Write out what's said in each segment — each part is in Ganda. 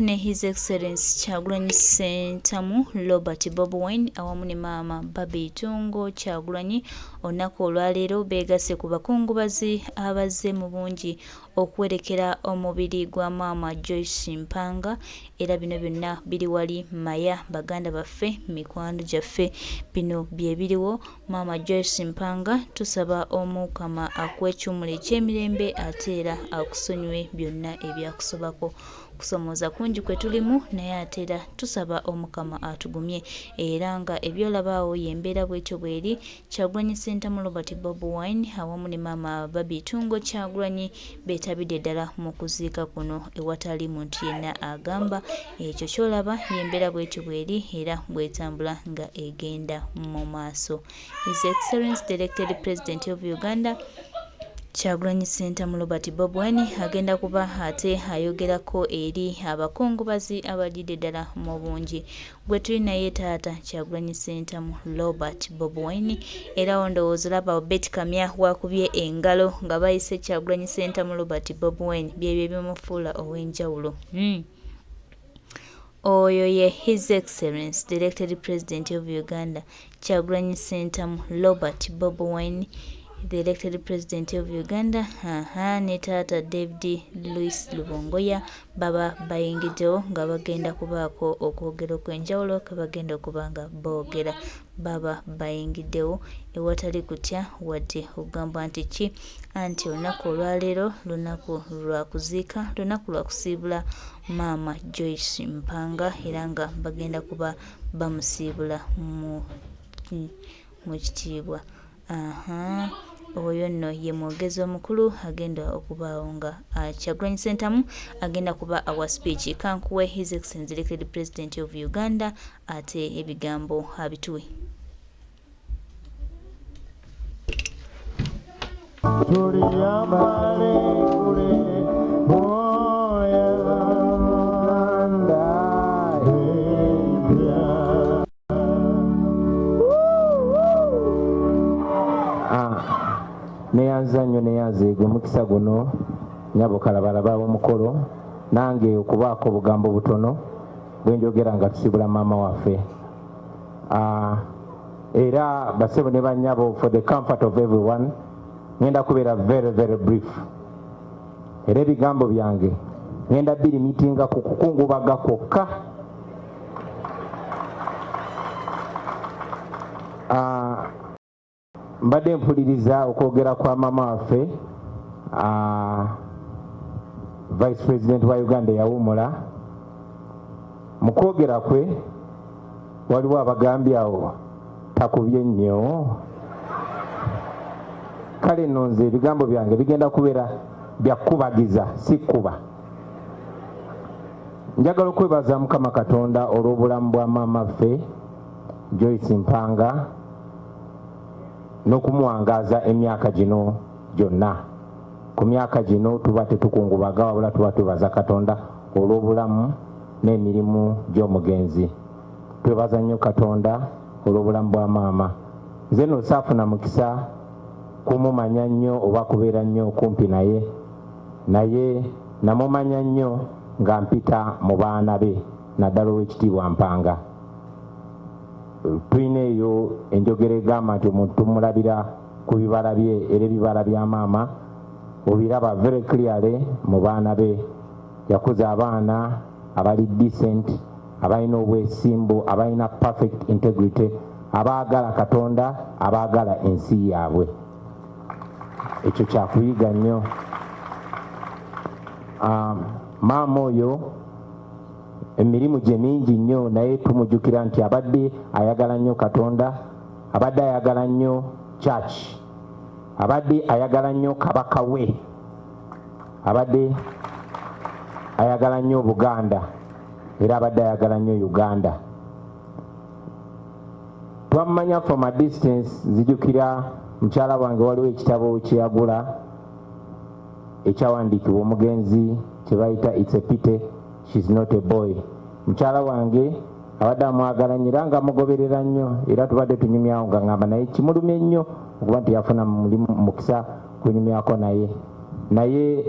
tufune His Excellency Kyagulanyi Ssentamu Robert Bobi Wine awamu ne maama Barbie Tungo Kyagulanyi olunaku olwaleero beegasse ku bakungubazi abazze mu bungi okwerekera omubiri gwa maama Jocy Mpanga era bino byonna biri wali maya baganda baffe mikwano gyaffe bino bye biriwo maama Jocy Mpanga tusaba Omukama akwekyumula ekyemirembe ate era akusonyiwe byonna ebyakusobako kusomoza kungi kwe tulimu naye ate era tusaba Omukama atugumye era nga ebyolabaawo yembeera bwetyo bweri Kyagulanyi Ssentamu Robert Bobi Wine awamu ne maama Barbie Tungo Kyagulanyi beetabidde ddala mu kuziika kuno ewatali muntu yenna agamba ekyo kyolaba yembeera bwetyo bweri era bwetambula nga egenda mu maaso. His Excellency the Elected President of Uganda Kyagulanyi Ssentamu Robert Bobi Wine agenda kuba ate ayogerako eri abakungubazi abajjidde ddala mu bungi gwe tuli naye taata Kyagulanyi Ssentamu Robert Bobi Wine era ondowooza olaba Betty Kamya wakubye engalo nga bayise Kyagulanyi Ssentamu Robert Bobi Wine byebyo bimufuula ow'enjawulo. Oyo ye His Excellency the Elected President of Uganda Kyagulanyi Ssentamu Robert Bobi Wine the Elected President of Uganda ne taata David Louis Lubongoya baba bayingiddewo nga bagenda kubaako okwogera okwenjawulo ke bagenda okuba nga boogera baba bayingiddewo ewatali kutya wadde okugamba nti ki anti olunaku olwaleero lunaku lwa kuziika lunaku lwa kusiibula maama Jocy Mpanga era nga bagenda kuba bamusiibula mu kitiibwa. Oyo nno ye mwogezi omukulu agenda okubaawo nga Kyagulanyi Ssentamu agenda kuba awa speech kankuwe His Excellency Elected President of Uganda ate ebigambo abituwe. Neyanzanyo neyanzeegwe mukisa guno nyabo kalabalaba omukolo nange okubaako obugambo butono bwenjogera nga tusibula maama waffe era basebo ne banyabo for the comfort of everyone ngenda kubeera very brief era ebigambo byange ngenda birimitinga ku kukungubaga kwokka. Mbadde mpuliriza okwogera kwa maama waffe Vice President wa Uganda yawumula mu kwogera kwe waliwo abagambye awo takubye nnyo kale nno nze ebigambo byange bigenda kubeera byakubagiza si kuba. Njagala okwebaza Mukama Katonda olw'obulamu bwa maama waffe Jocy Mpanga n'okumuwangaaza emyaka gino gyonna. Ku myaka gino tuba tetukungubaga wabula tuba twebaza Katonda olw'obulamu n'emirimu gy'omugenzi. Twebaza nnyo Katonda olw'obulamu bwa maama. Nze no saafuna mukisa kumumanya nnyo oba kubeera nnyo okumpi naye namumanya nnyo nga mpita mu baana be naddala ow'ekitiibwa Mpanga. Tulina eyo enjogera egamba nti omuntu tumulabira ku bibala bye era ebibala bya maama obiraba very clearly mu baana be. Yakuza abaana abali decent, abalina obwesimbu, abalina perfect integrity, abaagala Katonda, abaagala ensi yaabwe. Ekyo kyakuyiga nnyo. Maama oyo emirimu gye mingi nnyo naye tumujjukira nti abadde ayagala nnyo Katonda, abadde ayagala nnyo church, abadde ayagala nnyo kabaka we, abadde ayagala nnyo Buganda era abadde ayagala nnyo Uganda. Twamumanya from a distance. Nzijukira mukyala wange waliwo ekitabo kye yagula ekyawandiikibwa omugenzi kye bayita It's a Pity She's Not a Boy. Mukyala wange abadde amwagala nnyo era nga amugoberera nnyo era tubadde tunyumyawo nga ngamba naye kimulumye nnyo okuba nti yafuna mulimu mukisa kunyumyako naye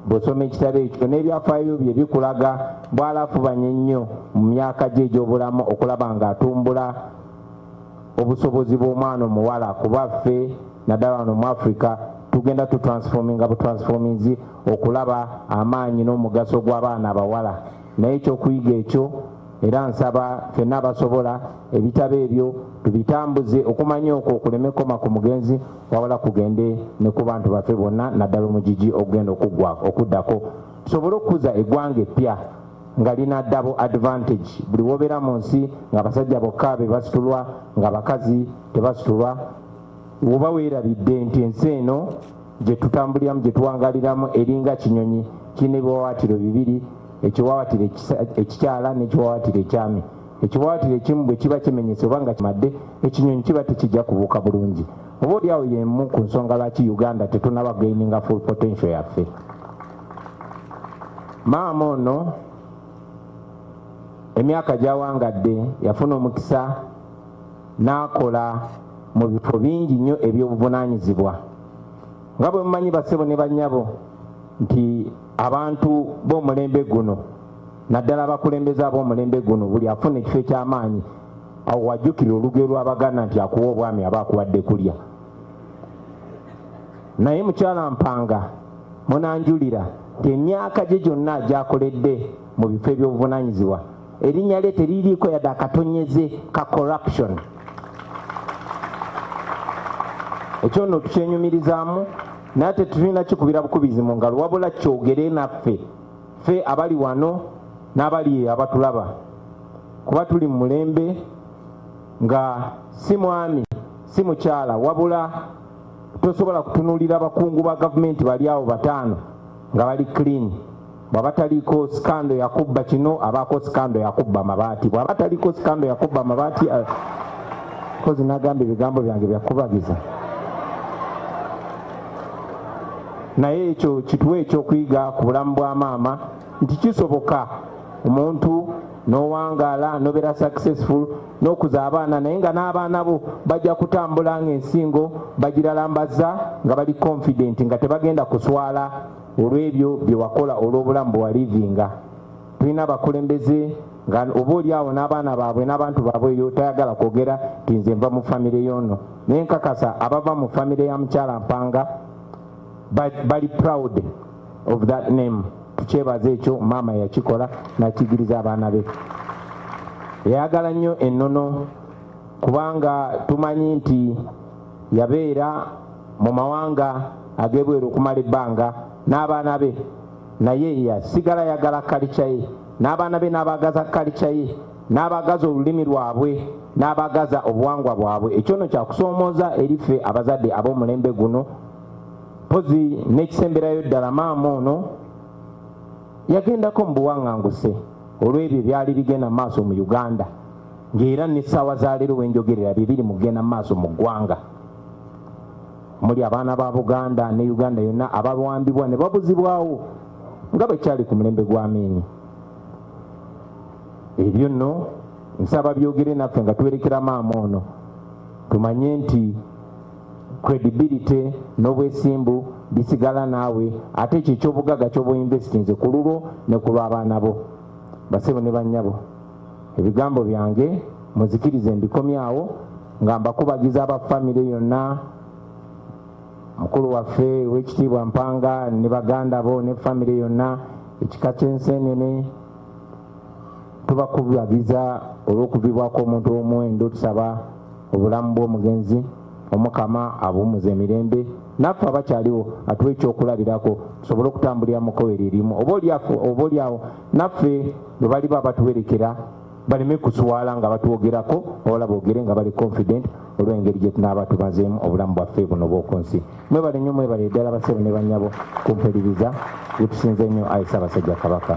bw'osoma ekitabo ekyo n'ebyafaayo bye bikulaga bw'alafubanye ennyo mu myaka gye egy'obulamu okulaba ng'atumbula obusobozi bw'omwana omuwala kuba ffe naddala wano mu Africa tugenda tutransforminga butransforminzi okulaba amaanyi n'omugaso gw'abaana abawala. Naye ekyokuyiga ekyo era nsaba ffenna abasobola ebitabo ebyo tubitambuze okumanya okwo okuleme koma ku mugenzi wabula kugende ne ku bantu baffe bonna naddala omugigi okugenda okuddako tusobole okukuza eggwanga eppya nga lina double advantage. Buli wobeera mu nsi ng'abasajja bokka be basitulwa ng'abakazi tebasitulwa, oba weerabidde nti ensi eno gye tutambuliramu gye tuwangaliramu eringa kinyonyi kirina ebiwawaatiro bibiri, ekiwawaatiro ekikyala n'ekiwawaatiro ekyami. Ekiwawaatiro ekimu bwe kiba kimenyese oba nga kimadde ekinyonyi kiba tekijja kubuuka bulungi. Oba oli awo yemu ku nsonga lwaki Uganda tetunaba gaininga full potential yaffe. Maama ono emyaka gy'awangadde yafuna omukisa n'akola mu bifo bingi nnyo eby'obuvunaanyizibwa. Nga bwe mumanyi bassebo ne bannyabo nti abantu b'omulembe guno naddala abakulembeze ab'omulembe guno buli afuna ekifo eky'amaanyi awo wajjukira olugero lw'Abaganda nti akuwa obwami aba akuwadde kulya. Naye mukyala Mpanga munanjulira nti emyaka gye gyonna gy'akoledde mu bifo eby'obuvunaanyizibwa erinnya lye teririiko yadde akatonyeze ka corruption. Ekyo nno tukyenyumirizaamu naye tetulina kikubira bukubizi mu ngalo wabula kyogere naffe ffe abali wano n'abali abatulaba kuba tuli mu mulembe nga si mwami si mukyala wabula tosobola kutunuulira abakungu ba gavumenti bali awo bataano nga bali clean. Bw'aba taliiko sikando yakubba kino abaako sikando yakubba mabaati, bw'aba taliiko sikando yakubba mabaati kozi nagamba ebigambo byange byakubagiza. Naye ekyo kituwe ekyokuyiga ku bulamu bwa maama nti kisoboka omuntu n'owangaala n'obeera successful n'okuza abaana naye nga n'abaana bo bajja kutambula ng'ensingo bagiralambaza nga bali confident nga tebagenda kuswala olw'ebyo bye wakola olw'obulamu bwe walivinga. Tulina abakulembeze nga oba oli awo n'abaana baabwe n'abantu baabwe eyo tayagala kwogera nti nze nva mu famire y'ono, naye nkakasa abava mu famire ya mukyala Mpanga bali proud of that name. Tukyebaza ekyo maama yakikola nakigiriza abaana be. Yayagala nnyo ennono kubanga tumanyi nti yabeera mu mawanga ag'ebweru okumala ebbanga n'abaana be, naye yasigala yagala kalica ye, n'abaana be n'abagaza kalica ye, n'abagaza olulimi lwabwe, n'abagaza obuwangwa bwabwe. Ekyo nno kyakusoomooza eri ffe abazadde ab'omulembe guno. Pozi n'ekisemberayo ddala maama ono yagendako mu buwaŋŋanguse olw'ebyo byali bigenda mu maaso mu Uganda, ng'era n'essaawa za leero wenjogerera bibiri mu kugenda mu maaso mu ggwanga. Muli abaana ba Buganda ne Uganda yonna abawambibwa ne babuzibwawo nga bwe kyali ku mulembe gwa Amin. Ebyo nno nsaba byogere naffe nga tuwerekera maama ono tumanye nti credibility n'obwesimbu bisigala naawe, ate ekyo ekyobugaga ky'oba investinze ku lulwo ne ku lw'abaana bo. Basebo ne bannyabo, ebigambo byange muzikirize mbikomyawo nga mbakubagiza aba famire yonna, mukulu waffe ow'ekitiibwa Mpanga ne baganda bo ne famire yonna, ekika ky'Enseenene, tubakubagiza olw'okuvibwako omuntu w'omuwendo. Tusaba obulamu bw'omugenzi Omukama abuumuze emirembe, naffe abakyaliwo atuwe ekyokulabirako tusobole okutambulira mu kkowe lirimu. Oba oli awo naffe bwe baliba batuwerekera baleme kuswala nga batuwogerako, obola boogere nga bali confident olw'engeri gye tunaaba tumazeemu obulamu bwaffe buno bw'oku nsi. Mwebale nnyo, mwebale ddala basebo ne bannyabo kumpeririza gye tusinze nnyo Ayi Ssaabasajja Kabaka.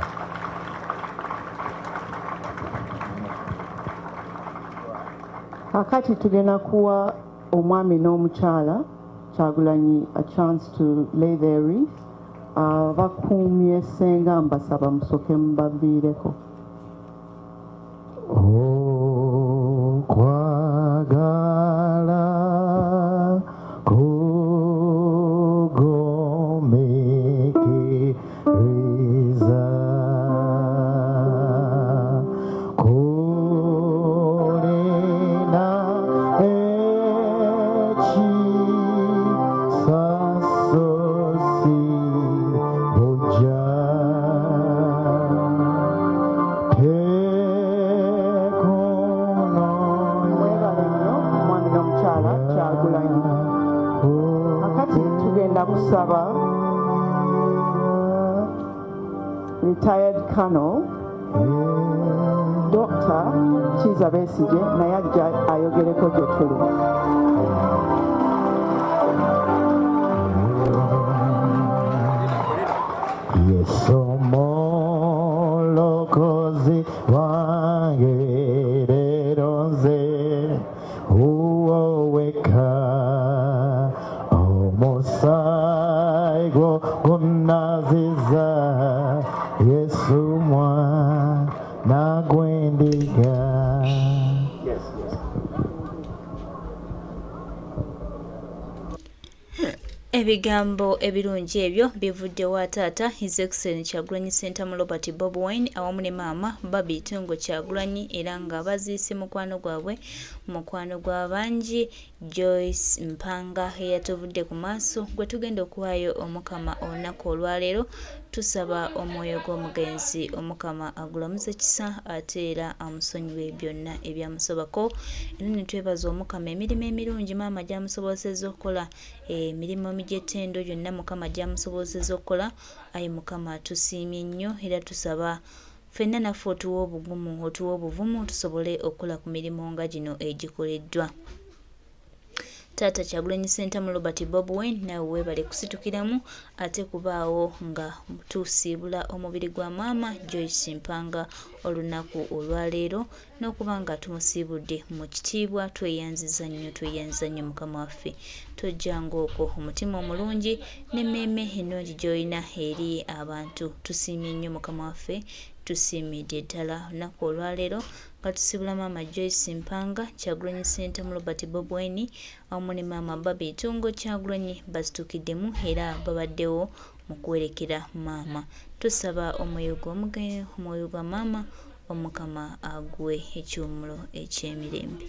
Kakati tugenda kuwa omwami n'omukyala Kyagulanyi a chance to lay their wreath. Bakumye senga mbasaba musoke mubaviireko. Kwagala kugomeke kusaba retired colonel Dr. Kizza Besigye naye ajja ayogereko gye tuli. Yesu mulokozi wange lero nze uwo weka omusaayi gwo gunnaziza Yesu mwana gw'endiga. Ebigambo ebirungi ebyo bivudde wa taata His Excellency Kyagulanyi Ssentamu Robert Bobi Wine awamu ne maama Barbie Kyagulanyi era nga baziise mukwano gwabwe mukwano gw'abangi Jocy Mpanga eyatuvudde ku maaso gwe tugenda okuwaayo omukama olunaku olwaleero. Tusaba omwoyo gw'omugenzi omukama agulamuze kisa ate era amusonyiwe byonna ebyamusobako. Era ne twebaza omukama emirimu emirungi maama gy'amusobozesezza okukola, emirimu gy'ettendo gyonna mukama gy'amusobozesezza okukola. Ayi mukama tusiimye nnyo era tusaba ffenna naffe otuwa obugumu otuwa obuvumu tusobole okukola ku mirimu nga gino egikoleddwa. Taata Kyagulanyi Ssentamu Robert Bobi Wine nawe weebale kusitukiramu ate kubaawo nga tusiibula omubiri gwa maama Jocy Mpanga olunaku olwaleero n'okuba nga tumusiibudde mu kitiibwa. Tweyanziza nnyo mukama waffe, tojjanga okwo omutima omulungi n'emmeeme ennungi gy'olina eri abantu. Tusiimye nnyo mukama waffe, tusiimidde ddala olunaku olwaleero nga tusiibula maama Jocy Mpanga Kyagulanyi Ssentamu Robert Bobi Wine awamu ne maama Barbie Kyagulanyi basitukiddemu era babaddewo mu kuwerekera maama. Tusaba omwoyo gwa maama omukama agwe ekiwummulo eky'emirembe.